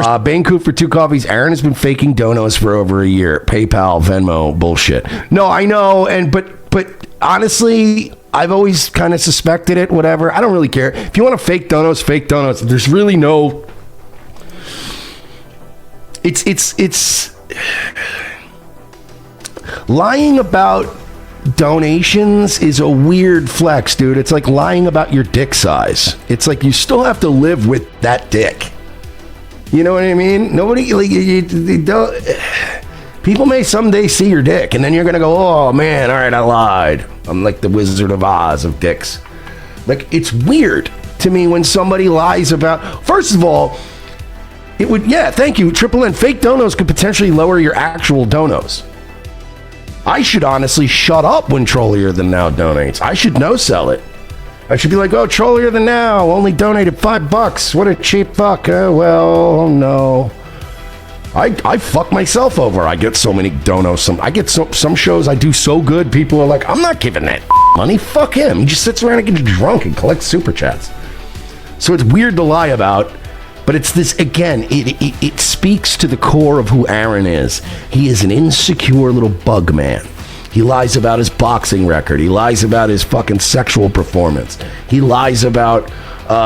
Bancoop for 2 coffees. Aaron has been faking donos for over a year. PayPal, Venmo, bullshit. No, I know, but honestly, I've always kind of suspected it. Whatever, I don't really care. If you want to fake donos, fake donos. There's really no. It's lying about donations is a weird flex, dude. It's like lying about your dick size. It's like you still have to live with that dick. You know what I mean? Nobody, like, you don't. People may someday see your dick, and then you're gonna go, "Oh man, all right, I lied." I'm like the Wizard of Oz of dicks. Like, it's weird to me when somebody lies about. First of all, it would. Yeah, thank you, Triple N. Fake donos could potentially lower your actual donos. I should honestly shut up when Trollier Than Now donates. I should no sell it. I should be like, oh, Trollier Than Now only donated $5. What a cheap fuck. Well, no. I fuck myself over. I get so many donos. I get some shows I do so good. People are like, I'm not giving that money. Fuck him. He just sits around and gets drunk and collects super chats. So it's weird to lie about. But it's this, again, it speaks to the core of who Aaron is. He is an insecure little bug man. He lies about his boxing record. He lies about his fucking sexual performance. He lies about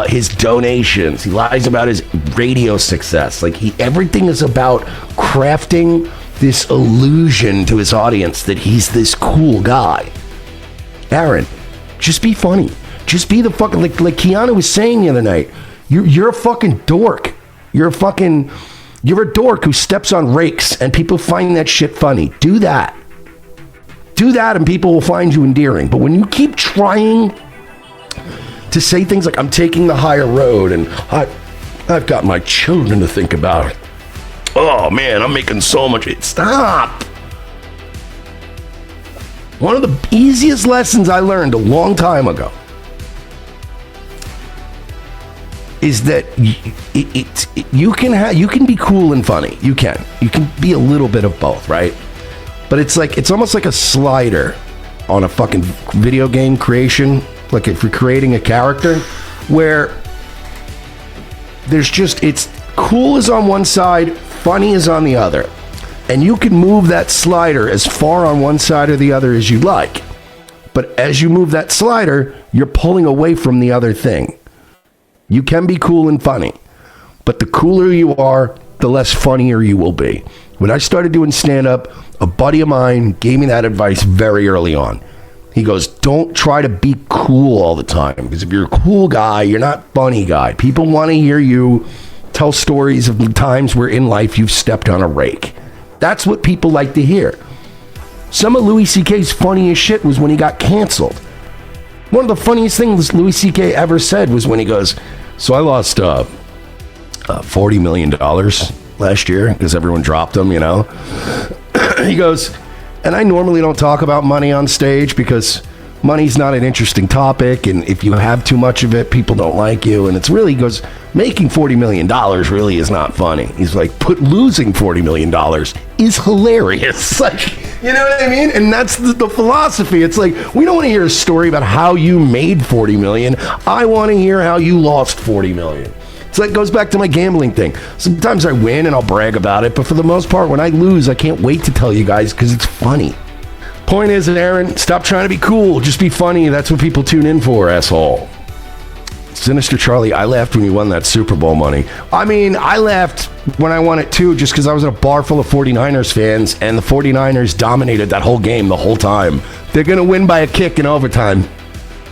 his donations. He lies about his radio success. Like, everything is about crafting this illusion to his audience that he's this cool guy. Aaron, just be funny. Just be the fucking, like Keanu was saying the other night. You're a fucking dork. You're a dork who steps on rakes and people find that shit funny. Do that. Do that and people will find you endearing. But when you keep trying to say things like, I'm taking the higher road and I've got my children to think about. Oh man, I'm making so much. Stop. One of the easiest lessons I learned a long time ago is that you can be cool and funny. You can be a little bit of both, right? But it's almost like a slider on a fucking video game creation. Like if you're creating a character where it's cool is on one side, funny is on the other. And you can move that slider as far on one side or the other as you like. But as you move that slider, you're pulling away from the other thing. You can be cool and funny, but the cooler you are, the less funnier you will be. When I started doing stand-up, a buddy of mine gave me that advice very early on. He goes, don't try to be cool all the time, because if you're a cool guy, you're not funny guy. People want to hear you tell stories of the times where in life you've stepped on a rake. That's what people like to hear. Some of Louis C.K.'s funniest shit was when he got canceled. One of the funniest things Louis C.K. ever said was when he goes, so I lost $40 million last year because everyone dropped him, you know. He goes, and I normally don't talk about money on stage because money's not an interesting topic, and if you have too much of it, people don't like you, and it's really, he goes, making $40 million really is not funny. He's like, losing $40 million is hilarious. Like, you know what I mean? And that's the philosophy. It's like, we don't want to hear a story about how you made $40 million. I want to hear how you lost $40 million. So that goes back to my gambling thing. Sometimes I win and I'll brag about it, but for the most part, when I lose, I can't wait to tell you guys because it's funny. Point is, Aaron, stop trying to be cool. Just be funny. That's what people tune in for, asshole. Sinister Charlie, I laughed when you won that Super Bowl money. I mean, I laughed when I won it too, just because I was in a bar full of 49ers fans, and the 49ers dominated that whole game the whole time. They're going to win by a kick in overtime.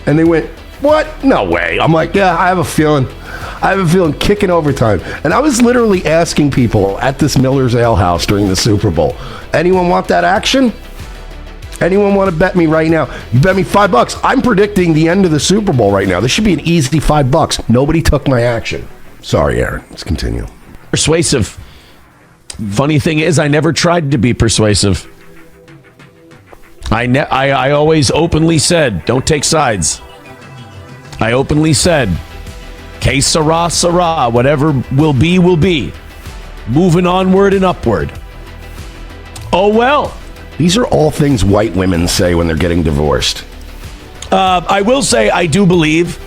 And they went, what? No way. I'm like, yeah, I have a feeling kick in overtime. And I was literally asking people at this Miller's Ale House during the Super Bowl, anyone want that action? Anyone want to bet me right now? You bet me $5. I'm predicting the end of the Super Bowl right now. This should be an easy $5. Nobody took my action. Sorry, Aaron. Let's continue. Persuasive. Funny thing is, I never tried to be persuasive. I always openly said, don't take sides. I openly said, que sera, sera. Whatever will be, will be. Moving onward and upward. Oh, well. These are all things white women say when they're getting divorced. I will say I do believe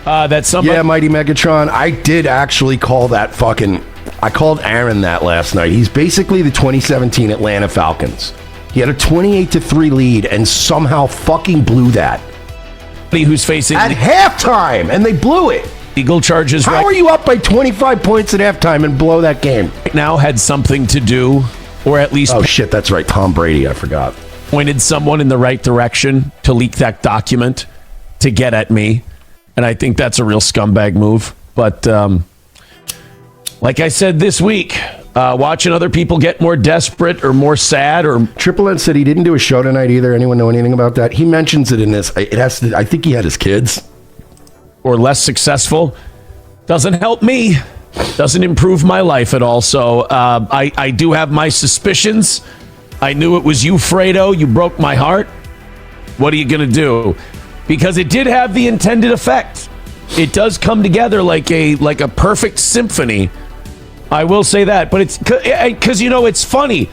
that somebody... Yeah, Mighty Megatron, I did actually call that fucking I called Aaron that last night. He's basically the 2017 Atlanta Falcons. He had a 28-3 lead and somehow fucking blew that. Who's facing at halftime, and they blew it. Legal charges. How are you up by 25 points at halftime and blow that game? Right now had something to do, or at least... Oh, shit, that's right. Tom Brady, I forgot. Pointed someone in the right direction to leak that document to get at me. And I think that's a real scumbag move. But like I said this week, watching other people get more desperate or more sad or... Triple N said he didn't do a show tonight either. Anyone know anything about that? He mentions it in this. It has to... I think he had his kids. Or less successful. Doesn't help me. Doesn't improve my life at all. So I do have my suspicions. I knew it was you, Fredo. You broke my heart. What are you going to do? Because it did have the intended effect. It does come together like a perfect symphony. I will say that. But it's because, it's funny.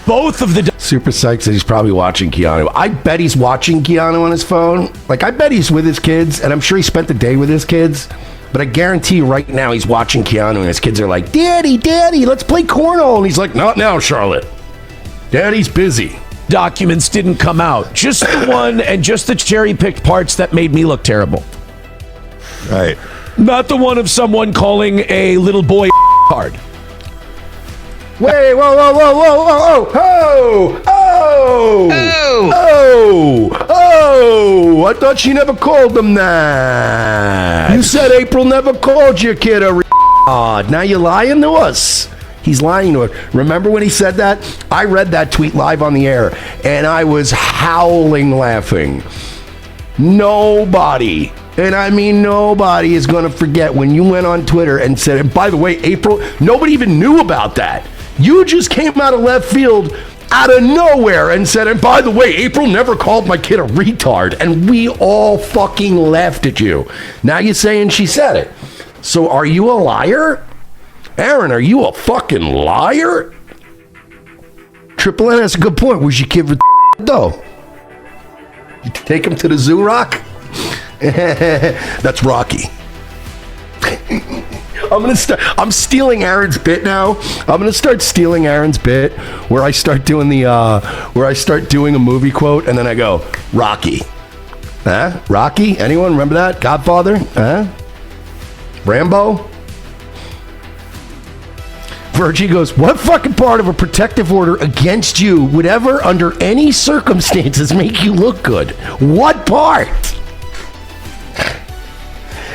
Both of the... Super psyched that he's probably watching Keanu. I bet he's watching Keanu on his phone. Like, I bet he's with his kids, and I'm sure he spent the day with his kids. But I guarantee you right now he's watching Keanu, and his kids are like, Daddy, let's play cornhole. And he's like, not now, Charlotte. Daddy's busy. Documents didn't come out. Just the one and just the cherry-picked parts that made me look terrible. Right. Not the one of someone calling a little boy card. Wait, whoa, I thought she never called them that. You said April never called your kid a now you're lying to us. He's lying to us. Remember when he said that? I read that tweet live on the air, and I was howling laughing. Nobody, and I mean nobody, is going to forget when you went on Twitter and said, and by the way, April, nobody even knew about that. You just came out of left field, out of nowhere, and said, and by the way, April never called my kid a retard. And we all fucking laughed at you. Now you're saying she said it. So are you a liar? Aaron, are you a fucking liar? Triple N has a good point. Where's your kid with though? You take him to the zoo, Rock? That's Rocky. I'm stealing Aaron's bit now. I'm gonna start stealing Aaron's bit where I start doing a movie quote and then I go, Rocky. Huh? Rocky? Anyone remember that? Godfather? Huh? Rambo? Virgie goes, what fucking part of a protective order against you would ever, under any circumstances, make you look good? What part?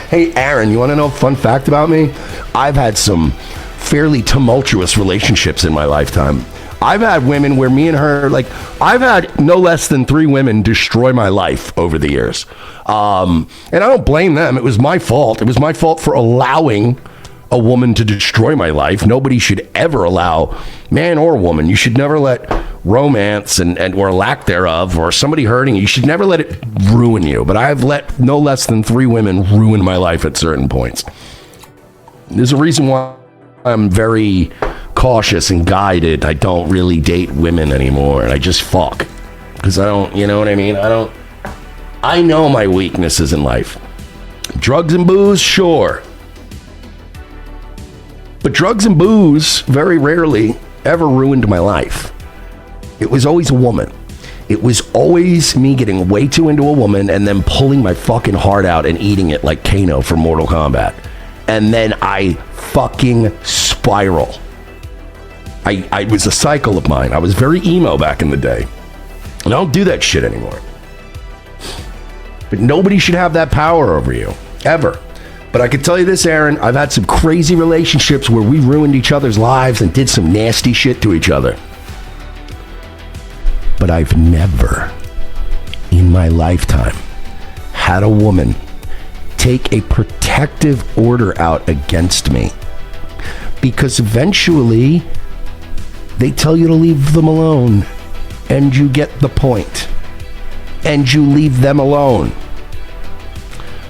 Hey, Aaron, you want to know a fun fact about me? I've had some fairly tumultuous relationships in my lifetime. I've had women where me and her, I've had no less than 3 women destroy my life over the years. And I don't blame them. It was my fault. It was my fault for allowing a woman to destroy my life. Nobody should ever allow, man or woman, you should never let romance and or lack thereof or somebody hurting you should never let it ruin you. But I've let no less than 3 women ruin my life at certain points. There's a reason why I'm very cautious and guided. I don't really date women anymore, and I just fuck because I don't, you know what I mean? I know my weaknesses in life. Drugs and booze, sure. But drugs and booze very rarely ever ruined my life. It was always a woman. It was always me getting way too into a woman and then pulling my fucking heart out and eating it like Kano from Mortal Kombat. And then I fucking spiral. I was a cycle of mine. I was very emo back in the day. And I don't do that shit anymore. But nobody should have that power over you, ever. But I can tell you this, Aaron, I've had some crazy relationships where we ruined each other's lives and did some nasty shit to each other. But I've never, in my lifetime, had a woman take a protective order out against me. Because eventually, they tell you to leave them alone. And you get the point. And you leave them alone.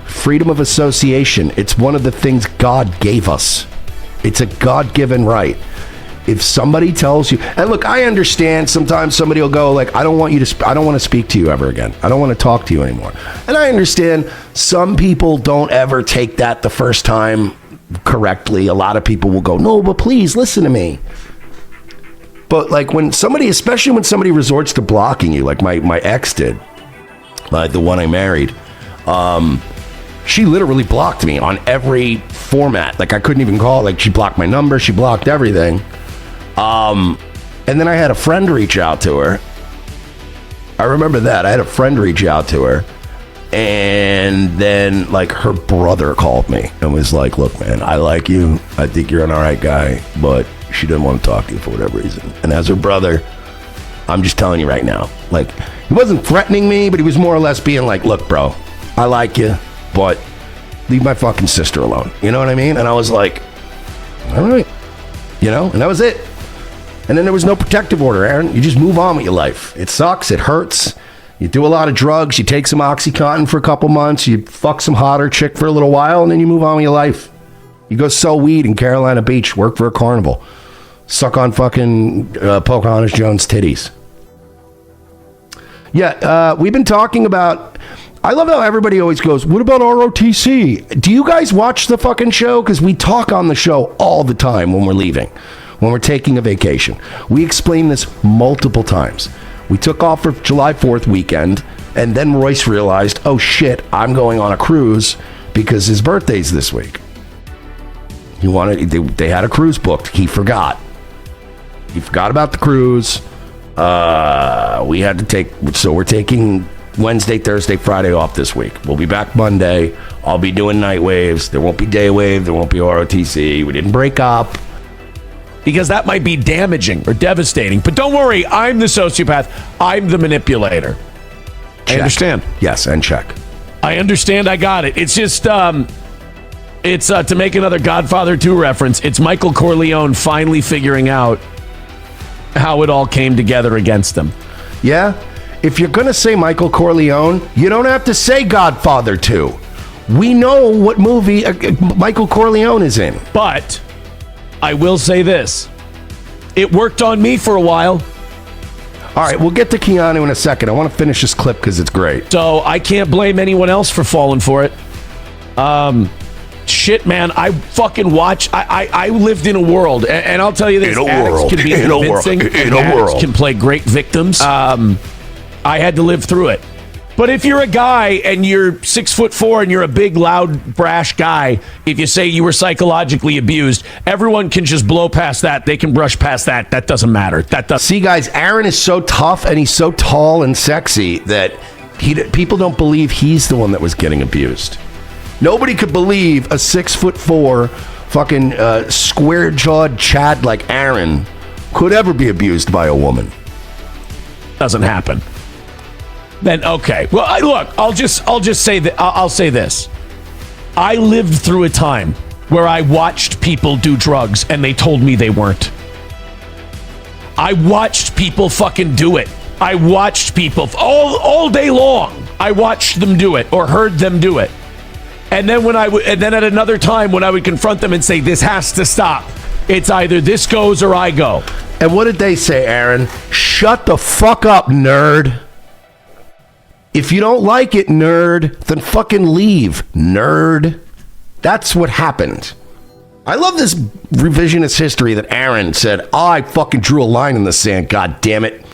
Freedom of association. It's one of the things God gave us. It's a God-given right. If somebody tells you, and look, I understand sometimes somebody will go like, I don't want to speak to you ever again. I don't want to talk to you anymore. And I understand some people don't ever take that the first time correctly. A lot of people will go, no, but please listen to me. But like when somebody, especially when somebody resorts to blocking you, like my ex did, the one I married, she literally blocked me on every format. Like I couldn't even call. Like she blocked my number, she blocked everything. And then I had a friend reach out to her. I remember that. I had a friend reach out to her. And then like her brother called me and was like, look, man, I like you. I think you're an all right guy, but she didn't want to talk to you for whatever reason. And as her brother, I'm just telling you right now, like he wasn't threatening me, but he was more or less being like, look, bro, I like you, but leave my fucking sister alone. You know what I mean? And I was like, all right, you know, and that was it. And then there was no protective order, Aaron. You just move on with your life. It sucks. It hurts. You do a lot of drugs. You take some OxyContin for a couple months. You fuck some hotter chick for a little while, and then you move on with your life. You go sell weed in Carolina Beach, work for a carnival, suck on fucking Pocahontas Jones titties. Yeah, we've been talking about... I love how everybody always goes, what about ROTC? Do you guys watch the fucking show? Because we talk on the show all the time when we're leaving, when we're taking a vacation. We explain this multiple times. We took off for July 4th weekend, and then Royce realized, oh shit, I'm going on a cruise because his birthday's this week. He wanted, they had a cruise booked. He forgot. He forgot about the cruise. We had to take, so we're taking Wednesday, Thursday, Friday off this week. We'll be back Monday. I'll be doing night waves. There won't be day wave. There won't be ROTC. We didn't break up. Because that might be damaging or devastating. But don't worry, I'm the sociopath. I'm the manipulator. Check. I understand. Yes, and check. I understand. I got it. It's just, it's to make another Godfather 2 reference. It's Michael Corleone finally figuring out how it all came together against him. Yeah? If you're going to say Michael Corleone, you don't have to say Godfather 2. We know what movie Michael Corleone is in. But... I will say this. It worked on me for a while. All right, we'll get to Keanu in a second. I want to finish this clip because it's great. So I can't blame anyone else for falling for it. Shit, man, I fucking watch. I lived in a world, and I'll tell you this. Addicts can be convincing. Addicts can play great victims. I had to live through it. But if you're a guy and you're 6'4" and you're a big, loud, brash guy, if you say you were psychologically abused, everyone can just blow past that. They can brush past that. That doesn't matter. That doesn't. See, guys, Aaron is so tough and he's so tall and sexy that people don't believe he's the one that was getting abused. Nobody could believe a 6'4" fucking square-jawed Chad like Aaron could ever be abused by a woman. Doesn't happen. Then okay. Well, I'll just say that I'll say this. I lived through a time where I watched people do drugs and they told me they weren't. I watched people fucking do it. I watched people all day long. I watched them do it or heard them do it. And then and then at another time when I would confront them and say this has to stop. It's either this goes or I go. And what did they say, Aaron? Shut the fuck up, nerd. If you don't like it, nerd, then fucking leave, nerd. That's what happened. I love this revisionist history that Aaron said, I fucking drew a line in the sand, god damn it.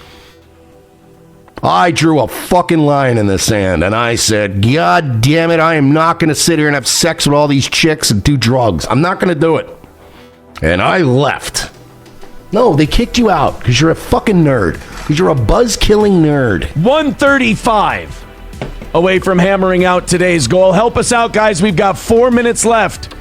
I drew a fucking line in the sand, and I said, god damn it, I am not going to sit here and have sex with all these chicks and do drugs. I'm not going to do it. And I left. No, they kicked you out because you're a fucking nerd. Because you're a buzz-killing nerd. 135 away from hammering out today's goal. Help us out, guys. We've got 4 minutes left.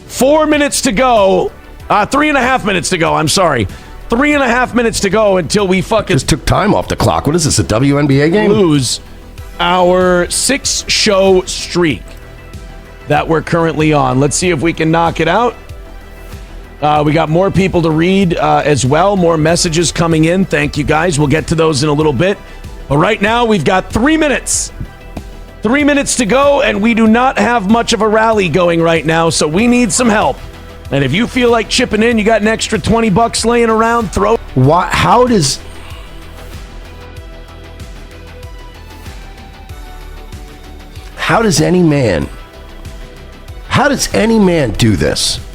4 minutes to go. 3.5 minutes to go. I'm sorry. 3.5 minutes to go until we fucking... Just took time off the clock. What is this, a WNBA game? Lose our 6-show streak that we're currently on. Let's see if we can knock it out. We got more people to read as well. More messages coming in. Thank you, guys. We'll get to those in a little bit. But right now, we've got 3 minutes. 3 minutes to go, and we do not have much of a rally going right now, so we need some help. And if you feel like chipping in, you got an extra $20 laying around, throw... How does How does any man do this?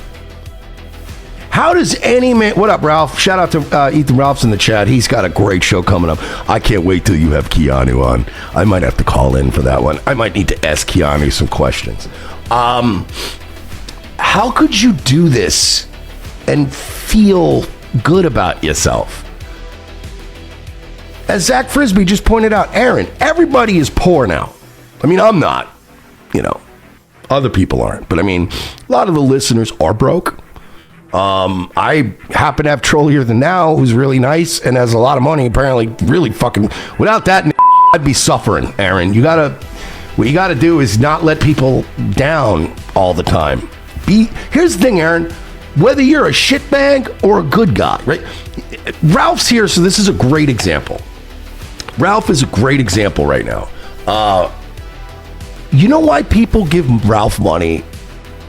How does any man... What up, Ralph? Shout out to Ethan Ralph's in the chat. He's got a great show coming up. I can't wait till you have Keanu on. I might have to call in for that one. I might need to ask Keanu some questions. How could you do this and feel good about yourself? As Zach Frisbee just pointed out, Aaron, everybody is poor now. I mean, I'm not. You know, other people aren't. But I mean, a lot of the listeners are broke. I happen to have Troll here than now, who's really nice and has a lot of money. Apparently, really fucking. Without that, I'd be suffering. Aaron, what you gotta do is not let people down all the time. Here's the thing, Aaron. Whether you're a shitbag or a good guy, right? Ralph's here, so this is a great example. Ralph is a great example right now. You know why people give Ralph money?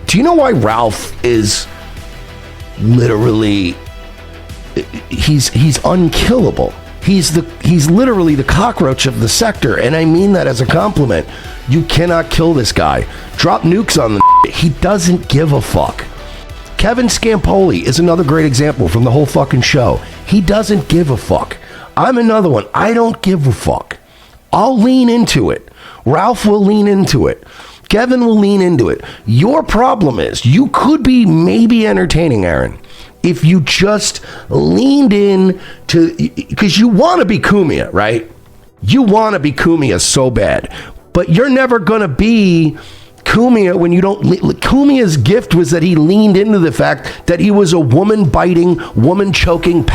Do you know why Ralph is literally, he's unkillable? He's literally the cockroach of the sector, and I mean that as a compliment. You cannot kill this guy. Drop nukes on the he doesn't give a fuck. Kevin Scampoli is another great example from the whole fucking show. He doesn't give a fuck. I'm another one. I don't give a fuck. I'll lean into it. Ralph will lean into it. Kevin will lean into it. Your problem is you could be maybe entertaining, Aaron, if you just leaned in to, because you want to be Cumia, right? You want to be Cumia so bad, but you're never going to be Cumia when you don't. Cumia's gift was that he leaned into the fact that he was a woman-biting, woman-choking.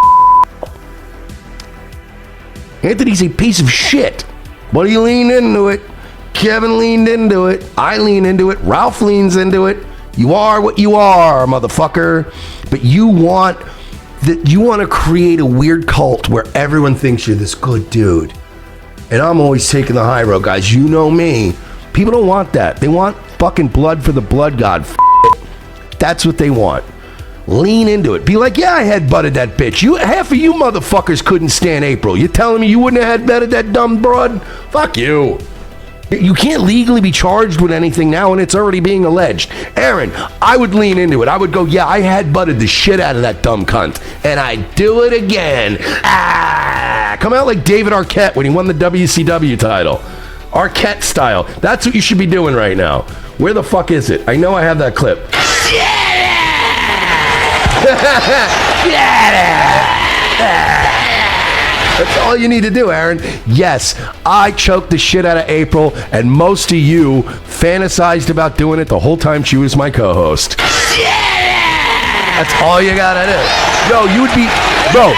Anthony's a piece of shit, but he leaned into it. Kevin leaned into it. I lean into it. Ralph leans into it. You are what you are, motherfucker. But you want to create a weird cult where everyone thinks you're this good dude. And I'm always taking the high road, guys. You know me. People don't want that. They want fucking blood for the blood god. That's what they want. Lean into it. Be like, yeah, I headbutted that bitch. Half of you motherfuckers couldn't stand April. You telling me you wouldn't have headbutted that dumb broad? Fuck you. You can't legally be charged with anything now, and it's already being alleged. Aaron, I would lean into it. I would go, yeah, I headbutted the shit out of that dumb cunt, and I'd do it again. Come out like David Arquette when he won the WCW title. Arquette style. That's what you should be doing right now. Where the fuck is it? I know I have that clip. That's all you need to do, Aaron. Yes, I choked the shit out of April, and most of you fantasized about doing it the whole time she was my co-host. That's all you gotta do. Yo, you would be... Bro,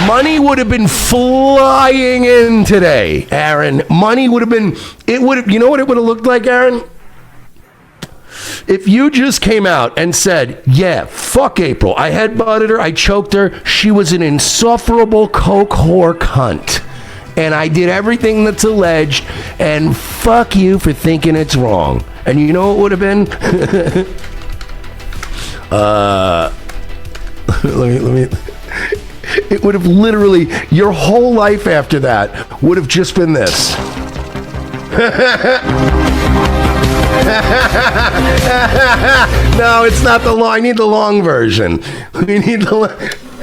money would have been flying in today, Aaron. Money would have been... It would have... You know what it would have looked like, Aaron? If you just came out and said, yeah, fuck April. I headbutted her. I choked her. She was an insufferable coke whore cunt. And I did everything that's alleged. And fuck you for thinking it's wrong. And you know what would have been? let me. It would have literally, your whole life after that would have just been this. No, it's not the long. I need the long version. We need the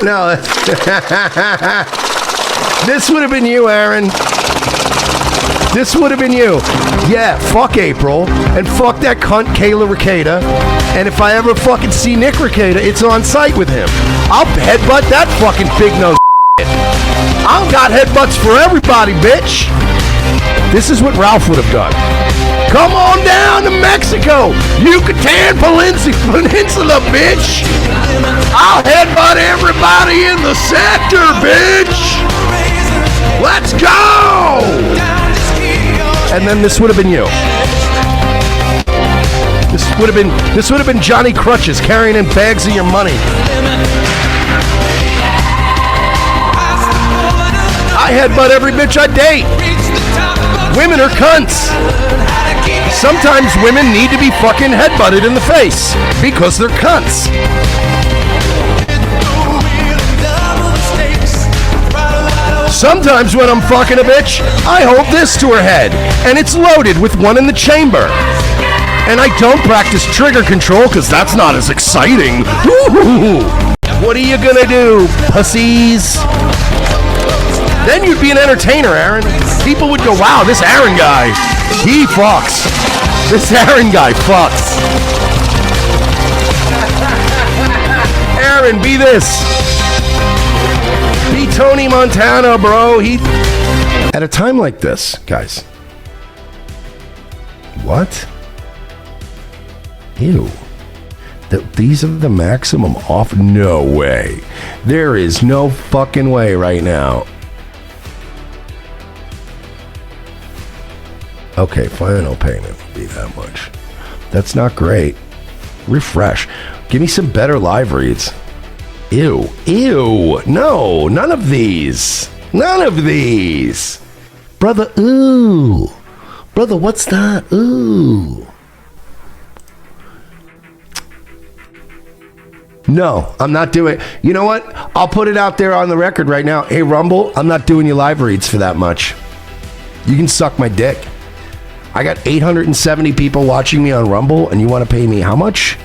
no. This would have been you, Aaron. This would have been you. Yeah, fuck April and fuck that cunt Kayla Ricada. And if I ever fucking see Nick Ricada, it's on site with him. I'll headbutt that fucking big nose. I've got headbutts for everybody, bitch. This is what Ralph would have done. Come on down to Mexico, Yucatan Peninsula, bitch. I'll headbutt everybody in the sector, bitch. Let's go. And then this would have been you. This would have been Johnny Crutches carrying in bags of your money. I headbutt every bitch I date. Women are cunts. Sometimes women need to be fucking headbutted in the face because they're cunts. Sometimes when I'm fucking a bitch, I hold this to her head and it's loaded with one in the chamber. And I don't practice trigger control because that's not as exciting. Woo-hoo. What are you gonna do, pussies? Then you'd be an entertainer, Aaron. People would go, wow, this Aaron guy, he fucks. This Aaron guy fucks. Aaron, be this. Be Tony Montana, bro. At a time like this, guys. What? Ew. These are the maximum off? No way. There is no fucking way right now. Okay, final payment would be that much. That's not great. Refresh. Give me some better live reads. Ew. Ew. No, none of these. None of these. Brother, ooh. Brother, what's that? Ooh. No, I'm not doing. You know what? I'll put it out there on the record right now. Hey, Rumble, I'm not doing your live reads for that much. You can suck my dick. I got 870 people watching me on Rumble, and you want to pay me how much?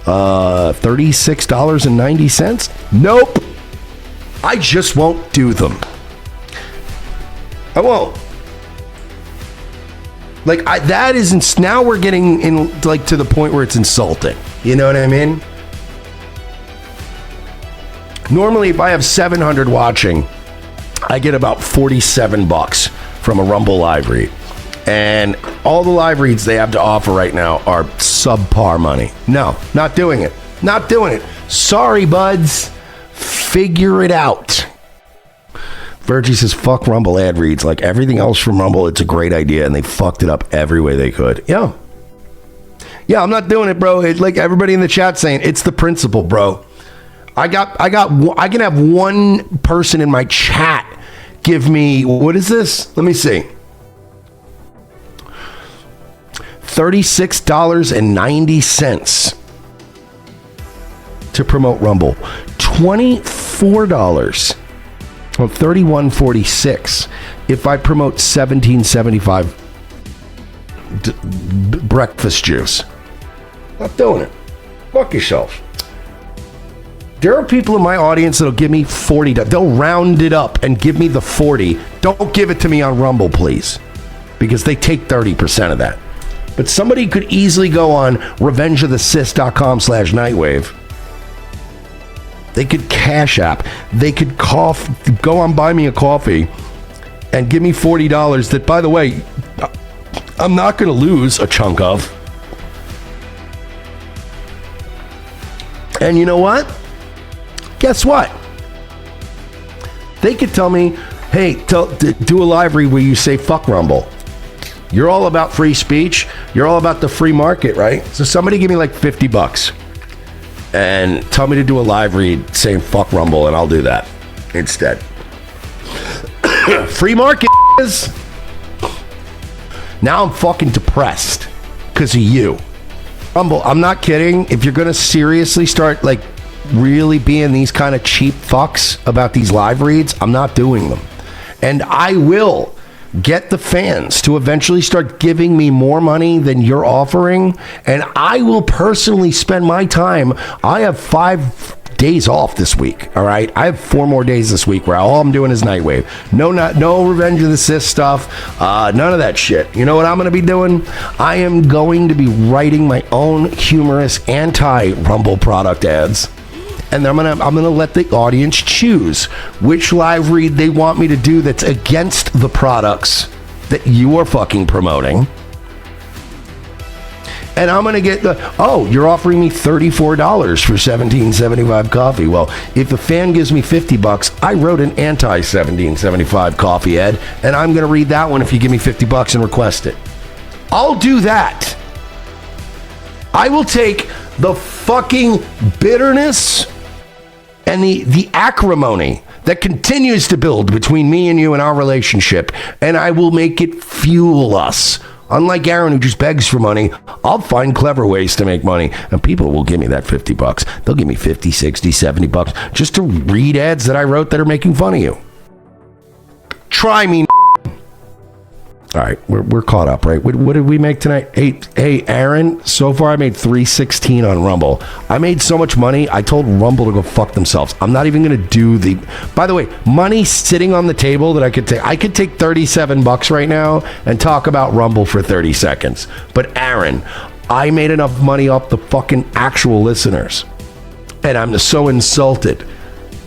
$36.90? Nope. I just won't do them. I won't. Like, that isn't. Now we're getting in, like, to the point where it's insulting. You know what I mean? Normally, if I have 700 watching, I get about $47 from a Rumble live read. And all the live reads they have to offer right now are subpar money. No, not doing it. Not doing it. Sorry, buds. Figure it out. Virgie says, fuck Rumble ad reads. Like everything else from Rumble, it's a great idea, and they fucked it up every way they could. Yeah. Yeah, I'm not doing it, bro. It's like everybody in the chat saying, it's the principle, bro. I can have one person in my chat give me, what is this? Let me see. $36.90 to promote Rumble. $24. Well, $31.46 if I promote $17.75 breakfast juice. Not doing it. Fuck yourself. There are people in my audience that'll give me $40. They'll round it up and give me the 40. Don't give it to me on Rumble, please, because they take 30% of that. But somebody could easily go on revengeofthesis.com/Nightwave. They could Cash App. They could go on Buy Me a Coffee and give me $40 that, by the way, I'm not going to lose a chunk of. And you know what? Guess what? They could tell me, hey, do a live read where you say fuck Rumble. You're all about free speech. You're all about the free market, right? So somebody give me like $50 and tell me to do a live read saying fuck Rumble, and I'll do that instead. Free market is. Now I'm fucking depressed because of you. Rumble, I'm not kidding. If you're going to seriously start like really being these kind of cheap fucks about these live reads, I'm not doing them. And I will get the fans to eventually start giving me more money than you're offering, and I will personally spend my time. I have 5 days off this week, all right? I have 4 more days this week where all I'm doing is Nightwave. No Revenge of the Sith stuff, none of that shit. You know what I'm going to be doing? I am going to be writing my own humorous anti-Rumble product ads. And I'm gonna let the audience choose which live read they want me to do that's against the products that you are fucking promoting. And I'm gonna get you're offering me $34 for $17.75 coffee. Well, if the fan gives me $50, I wrote an anti-$17.75 coffee ad, and I'm gonna read that one if you give me $50 and request it. I'll do that. I will take the fucking bitterness and the acrimony that continues to build between me and you and our relationship, and I will make it fuel us. Unlike Aaron, who just begs for money, I'll find clever ways to make money, and people will give me that $50. They'll give me $50, $60, $70 just to read ads that I wrote that are making fun of you. Try me. All right, we're caught up, right? What did we make tonight? Hey, Aaron, so far I made $316 on Rumble. I made so much money, I told Rumble to go fuck themselves. I'm not even going to do the... By the way, money sitting on the table that I could take. I could take $37 right now and talk about Rumble for 30 seconds. But Aaron, I made enough money off the fucking actual listeners. And I'm so insulted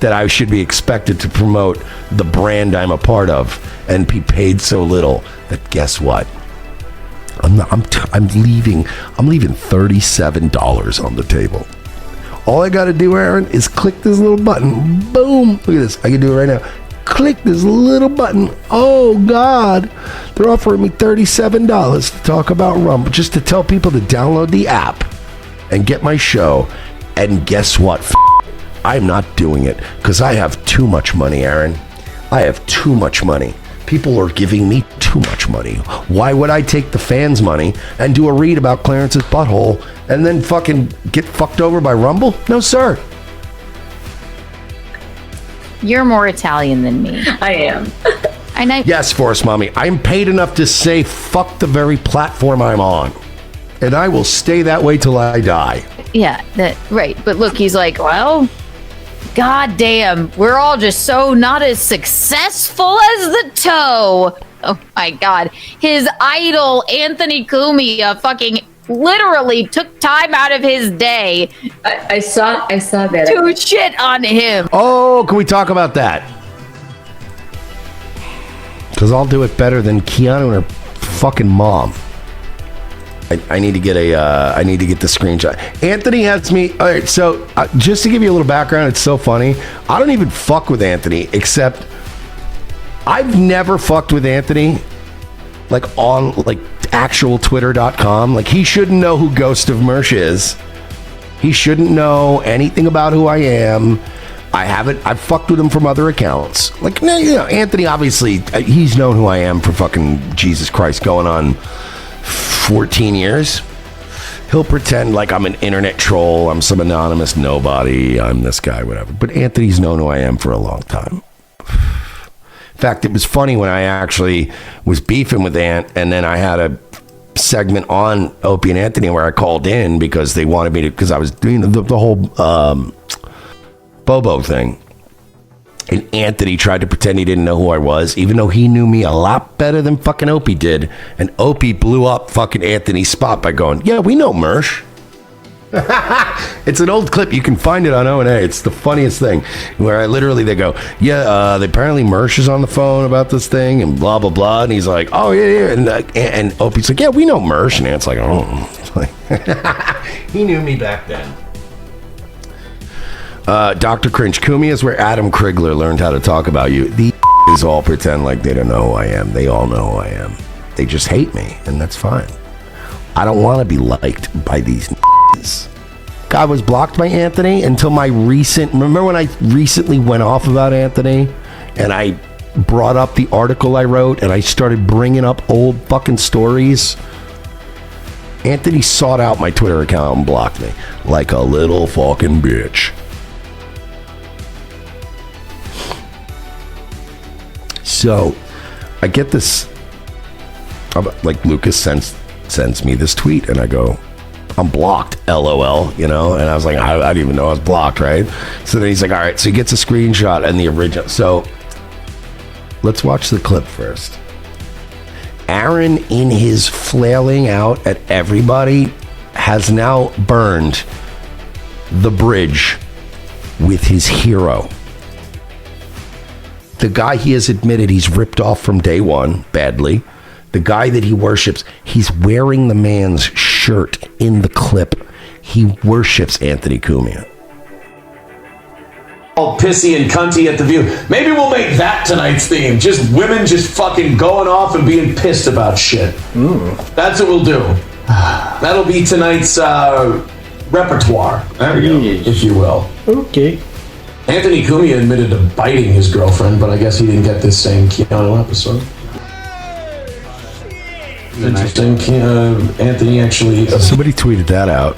that I should be expected to promote the brand I'm a part of and be paid so little that guess what? I'm leaving $37 on the table. All I got to do, Aaron, is click this little button. Boom. Look at this. I can do it right now. Click this little button. Oh, God. They're offering me $37 to talk about Rumble, just to tell people to download the app and get my show. And guess what? I'm not doing it because I have too much money, Aaron. I have too much money. People are giving me too much money. Why would I take the fans' money and do a read about Clarence's butthole and then fucking get fucked over by Rumble? No, sir. You're more Italian than me. I am. Yes, Forrest Mommy. I'm paid enough to say fuck the very platform I'm on. And I will stay that way till I die. Yeah, right. But look, he's like, well, God damn, we're all just so not as successful as the toe. Oh my God. His idol, Anthony Cumia, fucking literally took time out of his day. I saw that. To shit on him. Oh, can we talk about that? Because I'll do it better than Keanu and her fucking mom. I need to get I need to get the screenshot. Anthony has me. All right, so just to give you a little background, it's so funny. I don't even fuck with Anthony, except I've never fucked with Anthony like on like actual Twitter.com. Like he shouldn't know who Ghost of Mersh is. He shouldn't know anything about who I am. I've fucked with him from other accounts. Like, you know, Anthony, obviously, he's known who I am for fucking Jesus Christ going on 14 years. He'll pretend like I'm an internet troll, I'm some anonymous nobody, I'm this guy, whatever. But Anthony's known who I am for a long time. In fact, it was funny when I actually was beefing with Ant, and then I had a segment on Opie and Anthony where I called in because they wanted me to, because I was doing the whole Bobo thing. And Anthony tried to pretend he didn't know who I was, even though he knew me a lot better than fucking Opie did. And Opie blew up fucking Anthony's spot by going, yeah, we know Mersh. It's an old clip. You can find it on O&A. It's the funniest thing. Where they go, yeah, apparently Mersh is on the phone about this thing and blah, blah, blah. And he's like, oh, yeah. And Opie's like, yeah, we know Mersh. And Ant's like, oh. He knew me back then. Dr. Cringe, Cumia is where Adam Krigler learned how to talk about you. These all pretend like they don't know who I am. They all know who I am. They just hate me, and that's fine. I don't want to be liked by these I was blocked by Anthony until remember when I recently went off about Anthony, and I brought up the article I wrote, and I started bringing up old fucking stories? Anthony sought out my Twitter account and blocked me like a little fucking bitch. So, I get this, like Lucas sends me this tweet, and I go, I'm blocked, LOL, you know? And I was like, I didn't even know I was blocked, right? So then he's like, all right, so he gets a screenshot and the original. So, let's watch the clip first. Aaron, in his flailing out at everybody, has now burned the bridge with his hero. The guy he has admitted he's ripped off from day one, badly. The guy that he worships, he's wearing the man's shirt in the clip. He worships Anthony Cumia. All pissy and cunty at the View. Maybe we'll make that tonight's theme. Just women just fucking going off and being pissed about shit. That's what we'll do. That'll be tonight's repertoire. There we go, if you will. Okay. Anthony Cumia admitted to biting his girlfriend, but I guess he didn't get this same Keanu episode. Interesting. Anthony actually... Somebody tweeted that out,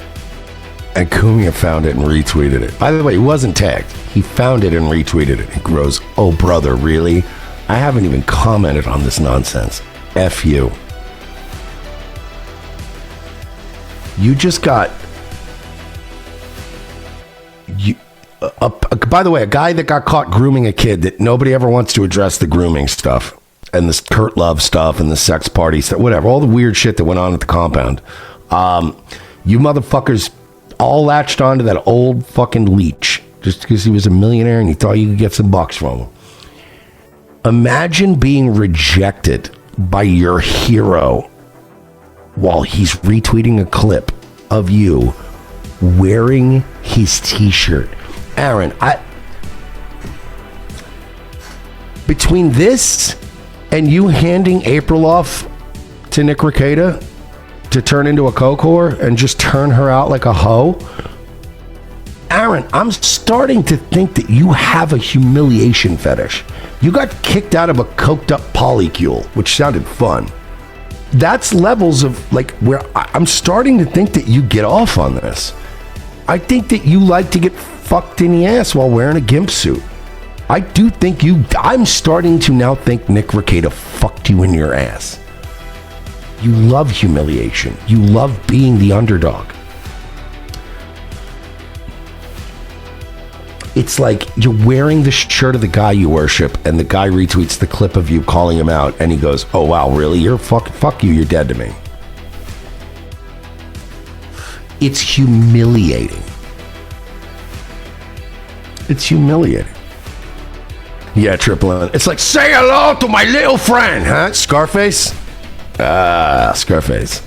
and Cumia found it and retweeted it. By the way, he wasn't tagged. He found it and retweeted it. He goes, oh, brother, really? I haven't even commented on this nonsense. F you. You just got... by the way, a guy that got caught grooming a kid that nobody ever wants to address the grooming stuff and this Kurt Love stuff and the sex party stuff, whatever, all the weird shit that went on at the compound. You motherfuckers all latched onto that old fucking leech just because he was a millionaire and you thought you could get some bucks from him. Imagine being rejected by your hero while he's retweeting a clip of you wearing his t-shirt. Aaron, between this and you handing April off to Nick Rekieta to turn into a coke whore and just turn her out like a hoe, Aaron, I'm starting to think that you have a humiliation fetish. You got kicked out of a coked up polycule, which sounded fun. That's levels of like where I'm starting to think that you get off on this. I think that you like to get fucked in the ass while wearing a gimp suit. I do think I'm starting to now think Nick Rekieta fucked you in your ass. You love humiliation. You love being the underdog. It's like you're wearing the shirt of the guy you worship and the guy retweets the clip of you calling him out and he goes, oh wow, really? You're fuck you, you're dead to me. It's humiliating. It's humiliating. Yeah, Triple N. It's like, say hello to my little friend, huh? Scarface? Scarface.